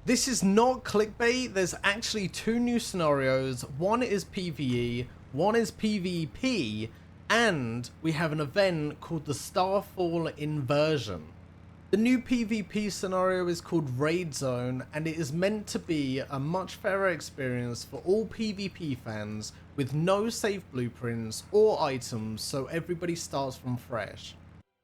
This is not clickbait, there's actually two new scenarios. One is PvE, one is PvP, and we have an event called the Starfall Inversion. The new PvP scenario is called Raid Zone, and it is meant to be a much fairer experience for all PvP fans with no save blueprints or items, so everybody starts from fresh.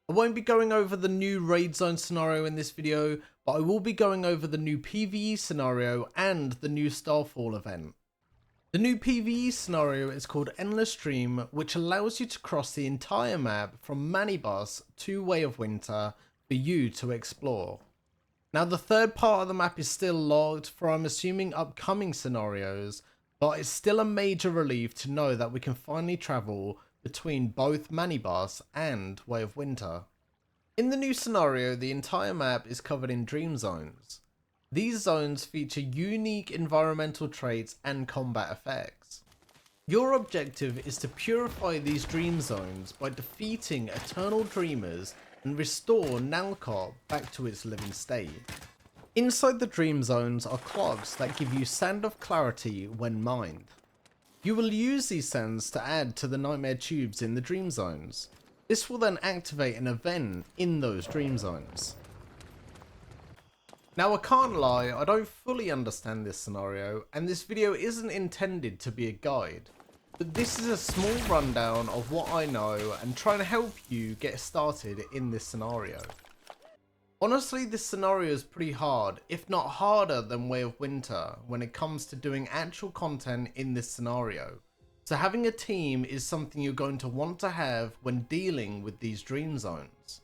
I won't be going over the new Raid Zone scenario in this video, but I will be going over the new PvE scenario and the new Starfall event. The new PvE scenario is called Endless, which allows you to cross the entire map from Manibus to Way of Winter for you to explore. Now the third part of the map is still logged for I'm assuming upcoming scenarios, but it's still a major relief to know that we can finally travel between both Manibus and Way of Winter. In the new scenario, the entire map is covered in dream zones. These zones feature unique environmental traits and combat effects. Your objective is to purify these dream zones by defeating eternal dreamers and restore Nalcott back to its living state. Inside the dream zones are clogs that give you Sand of Clarity when mined. You will use these sands to add to the nightmare tubes in the dream zones. This will then activate an event in those dream zones. Now I can't lie, I don't fully understand this scenario, and this video isn't intended to be a guide, but this is a small rundown of what I know and trying to help you get started in this scenario. Honestly, this scenario is pretty hard, if not harder than Way of Winter when it comes to doing actual content in this scenario. So having a team is something you're going to want to have when dealing with these dream zones.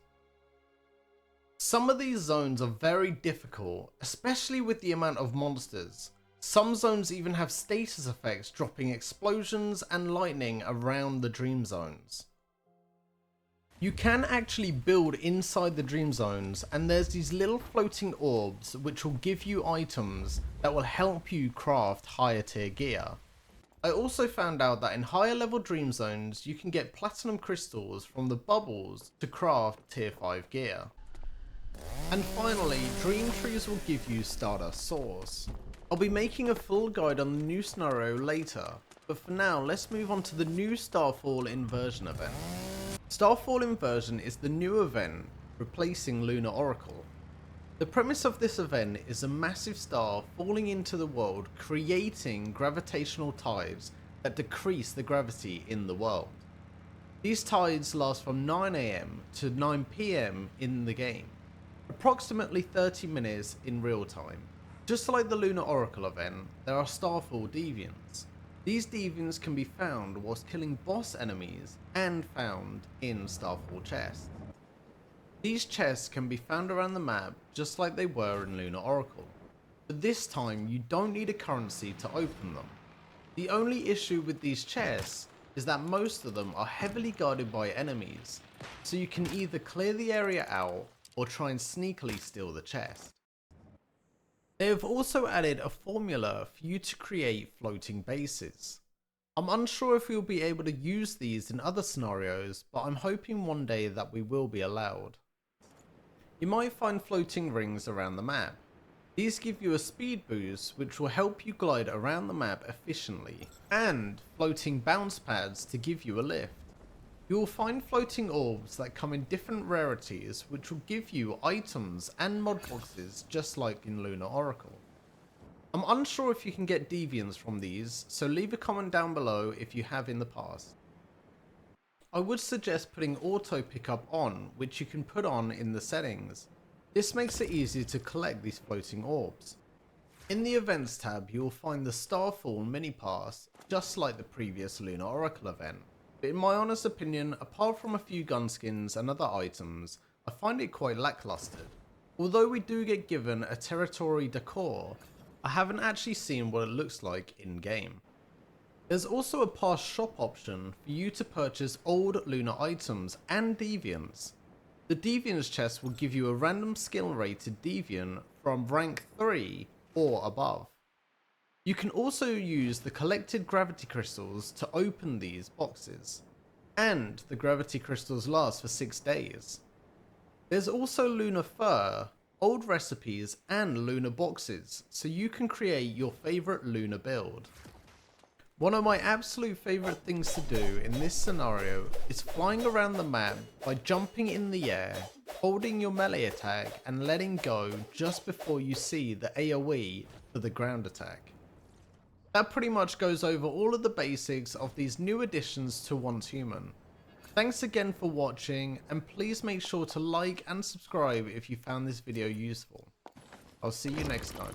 Some of these zones are very difficult, especially with the amount of monsters. Some zones even have status effects dropping explosions and lightning around the dream zones. You can actually build inside the dream zones, and there's these little floating orbs which will give you items that will help you craft higher tier gear. I also found out that in higher level dream zones you can get platinum crystals from the bubbles to craft tier 5 gear. And finally, dream trees will give you Stardust Swords. I'll be making a full guide on the new scenario later, but for now let's move on to the new Starfall Inversion event. Starfall Inversion is the new event replacing Lunar Oracle. The premise of this event is a massive star falling into the world, creating gravitational tides that decrease the gravity in the world. These tides last from 9 AM to 9 PM in the game, approximately 30 minutes in real time. Just like the Lunar Oracle event, there are Starfall Deviants. These deviants can be found whilst killing boss enemies and found in Starfall chests. These chests can be found around the map just like they were in Lunar Oracle, but this time you don't need a currency to open them. The only issue with these chests is that most of them are heavily guarded by enemies, so you can either clear the area out or try and sneakily steal the chest. They have also added a formula for you to create floating bases. I'm unsure if we'll be able to use these in other scenarios, but I'm hoping one day that we will be allowed. You might find floating rings around the map. These give you a speed boost which will help you glide around the map efficiently, and floating bounce pads to give you a lift. You will find floating orbs that come in different rarities which will give you items and mod boxes just like in Lunar Oracle. I'm unsure if you can get deviants from these, so leave a comment down below if you have in the past. I would suggest putting auto pickup on, which you can put on in the settings. This makes it easier to collect these floating orbs. In the events tab you will find the Starfall mini pass just like the previous Lunar Oracle event. But in my honest opinion, apart from a few gun skins and other items, I find it quite lackluster. Although we do get given a territory decor, I haven't actually seen what it looks like in game. There's also a past shop option for you to purchase old lunar items and deviants. The deviants chest will give you a random skill rated deviant from rank 3 or above. You can also use the collected gravity crystals to open these boxes, and the gravity crystals last for 6 days. There's also lunar fur, old recipes and lunar boxes so you can create your favourite lunar build. One of my absolute favourite things to do in this scenario is flying around the map by jumping in the air, holding your melee attack and letting go just before you see the AoE for the ground attack. That pretty much goes over all of the basics of these new additions to Once Human. Thanks again for watching, and please make sure to like and subscribe if you found this video useful. I'll see you next time.